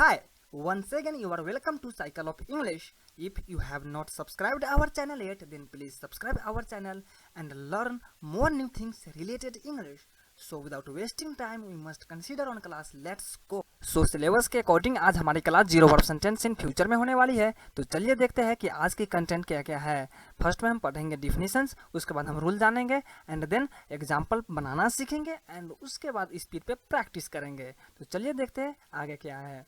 Hi, once again you are welcome to Cycle of English. If you have not subscribed our channel yet, then please subscribe our channel and learn more new things related English. So without wasting time, we must consider on class. Let's go. So syllabus के according आज हमारी class zero verb sentence in future में होने वाली है। तो चलिए देखते हैं कि आज की कंटेंट क्या क्या है। फर्स्ट में हम पढ़ेंगे डिफिनीशंस, उसके बाद हम रूल जानेंगे एंड देन एग्जाम्पल बनाना सीखेंगे एंड उसके बाद स्पीड पे प्रैक्टिस करेंगे। तो चलिए देखते हैं आगे क्या है।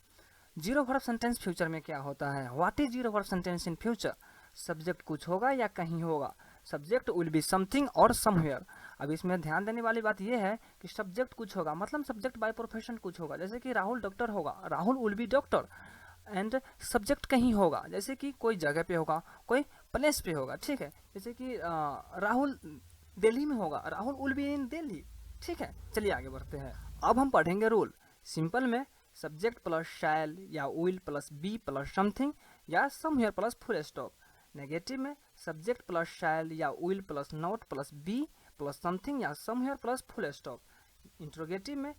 जीरो वर्ब सेंटेंस फ्यूचर में क्या होता है। What is zero verb sentence in future. Subject कुछ होगा या कहीं होगा। सब्जेक्ट विल बी समथिंग और समवेयर। अब इसमें ध्यान देने वाली बात यह है कि सब्जेक्ट कुछ होगा मतलब सब्जेक्ट बाय प्रोफेशन कुछ होगा, जैसे कि राहुल डॉक्टर होगा, Rahul will B doctor. And subject कहीं होगा, जैसे कि कोई जगह पे होगा, कोई प्लेस पे होगा, ठीक है। जैसे कि राहुल दिल्ली में होगा, Rahul will be in Delhi, ठीक है। चलिए आगे बढ़ते हैं। अब हम पढ़ेंगे रूल। सिंपल में सब्जेक्ट प्लस शैल या will plus be plus something या somewhere plus full stop. Negative में सब्जेक्ट प्लस शैल या will plus not plus be plus something या somewhere plus full stop. Interrogative में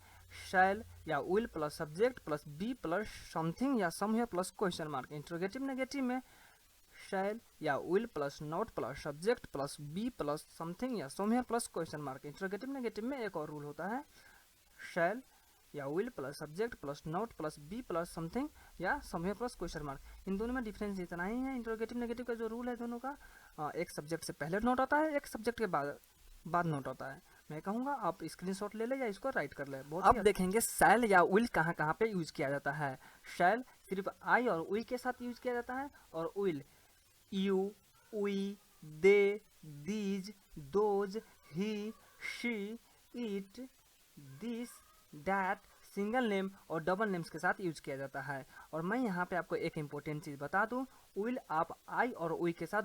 शैल या will plus subject plus be plus something या somewhere plus question mark. Interrogative negative में shall या will plus not plus subject plus be plus something या somewhere plus question mark. Interrogative negative में एक और rule होता है, शैल या will plus subject plus not plus be plus something या समवेयर प्लस क्वेश्चन मार्क। इन दोनों में डिफरेंस इतना ही है। इंट्रोगेटिव नेगेटिव का जो रूल है दोनों का, एक सब्जेक्ट से पहले नोट आता है, एक सब्जेक्ट के बाद नोट आता है। मैं कहूँगा आप स्क्रीनशॉट ले ले या इसको राइट कर ले। अब देखेंगे शैल या विल कहाँ कहाँ पे यूज किया जाता है। शैल सिर्फ आई और वी के साथ यूज किया जाता है, और will you, we, they, these, those, he, she, it, this, that, single name और डबल नेम्स के साथ यूज किया जाता है। और मैं यहाँ पे आपको एक इम्पोर्टेंट चीज़ बता दूँ, विल आप आई और वी के साथ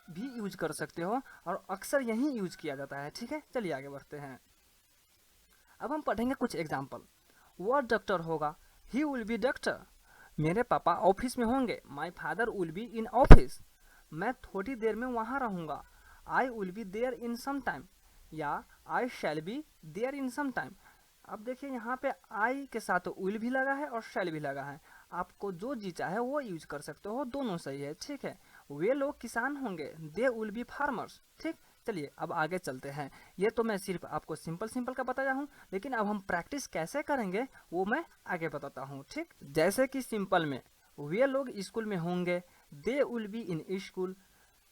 भी यूज कर सकते हो और अक्सर यही यूज किया जाता है, ठीक है। चलिए आगे बढ़ते हैं। अब हम पढ़ेंगे कुछ एग्जाम्पल। वह डॉक्टर होगा, ही विल बी डॉक्टर। मेरे पापा ऑफिस में होंगे, my father will be in office. मैं थोड़ी देर में वहाँ रहूँगा, I will be there in some time या I shall be there in some time. अब देखिए यहाँ पे आई के साथ विल भी लगा है और शैल भी लगा है। आपको जो जी चाहे वो यूज कर सकते हो, दोनों सही है, ठीक है। वे लोग किसान होंगे, दे विल बी फार्मर्स, ठीक। चलिए अब आगे चलते हैं। ये तो मैं सिर्फ आपको सिंपल का बताया हूँ, लेकिन अब हम प्रैक्टिस कैसे करेंगे वो मैं आगे बताता हूँ, ठीक। जैसे कि सिंपल में वे लोग स्कूल में होंगे, they will be in school.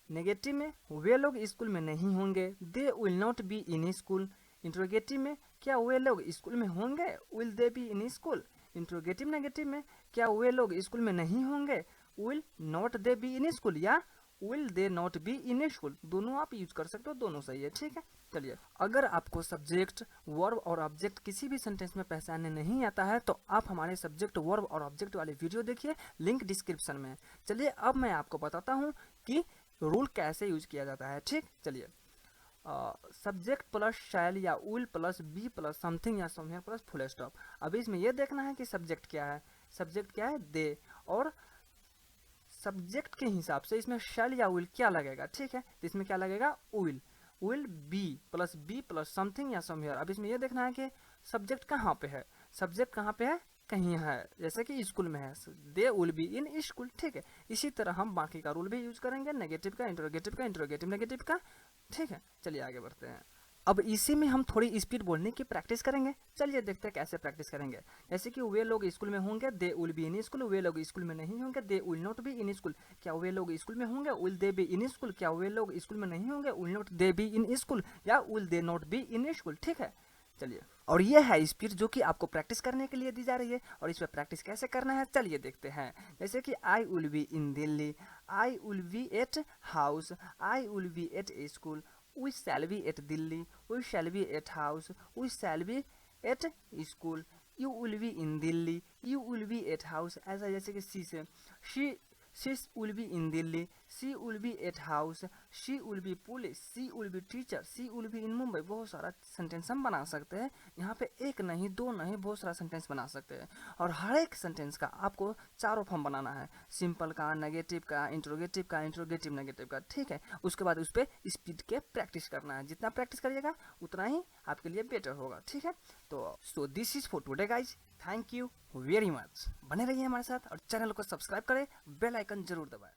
Negative में वे लोग स्कूल में नहीं होंगे, they will not be in school. Interrogative में क्या वे लोग स्कूल में होंगे, will they be in school. Interrogative negative में क्या वे लोग स्कूल में नहीं होंगे, will not they be in school या will they not be in school. दोनों आप यूज कर सकते हो, दोनों सही है, ठीक है। चलिए अगर आपको सब्जेक्ट वर्ब और ऑब्जेक्ट किसी भी सेंटेंस में पहचानने नहीं आता है तो आप हमारे सब्जेक्ट वर्ब और ऑब्जेक्ट वाले वीडियो देखिए, लिंक डिस्क्रिप्शन में। चलिए अब मैं आपको बताता हूँ कि रूल कैसे यूज किया जाता है, ठीक। चलिए सब्जेक्ट प्लस शैल या will plus be plus something या समवेयर प्लस फुल स्टॉप। अभी इसमें यह देखना है कि सब्जेक्ट क्या है। सब्जेक्ट क्या है, दे, और सब्जेक्ट के हिसाब से इसमें शैल या विल क्या लगेगा, ठीक है। तो इसमें क्या लगेगा, विल बी प्लस समथिंग या समवेयर। अब इसमें यह देखना है कि सब्जेक्ट कहाँ पे है। सब्जेक्ट कहाँ पे है, कहीं है, जैसे कि स्कूल में है, दे विल बी इन स्कूल, ठीक है। इसी तरह हम बाकी का रूल भी यूज करेंगे, नेगेटिव का, इंट्रोगेटिव नेगेटिव का, ठीक है। चलिए आगे बढ़ते हैं। अब इसी में हम थोड़ी स्पीड बोलने की प्रैक्टिस करेंगे। चलिए देखते हैं कैसे प्रैक्टिस करेंगे। जैसे कि वे लोग स्कूल में होंगे, they will be in school. वे लोग स्कूल में नहीं होंगे, they will not be in school. क्या वे लोग स्कूल में होंगे, will they be in school. क्या वे लोग स्कूल में नहीं होंगे, will not they be in school या will they not be in school, ठीक है। चलिए, और ये है स्पीड जो कि आपको प्रैक्टिस करने के लिए दी जा रही है, और इस पर प्रैक्टिस कैसे करना है चलिए देखते हैं। जैसे कि I will be in Delhi, I will be at house, I will be at school, we shall be at Delhi, we shall be at house, we shall be at school, you will be in Delhi, you will be at house। ऐसा जैसे कि सी से she will be in Delhi, she will be at house, she will be police, she will be teacher, she will be इन मुंबई। बहुत सारा sentence हम बना सकते हैं। यहाँ पे एक नहीं, दो नहीं, बहुत सारा सेंटेंस बना सकते हैं। और हर एक सेंटेंस का आपको चारों फॉर्म बनाना है, सिंपल का, नेगेटिव का, इंट्रोगेटिव नेगेटिव का, ठीक है। उसके बाद उस पर स्पीड के प्रैक्टिस करना है। जितना प्रैक्टिस करिएगा उतना ही आपके लिए बेटर होगा, ठीक है। तो so this is for today guys, thank you very much. बने रहिए हमारे साथ और चैनल को सब्सक्राइब करें, बेल आइकन जरूर दबाएं।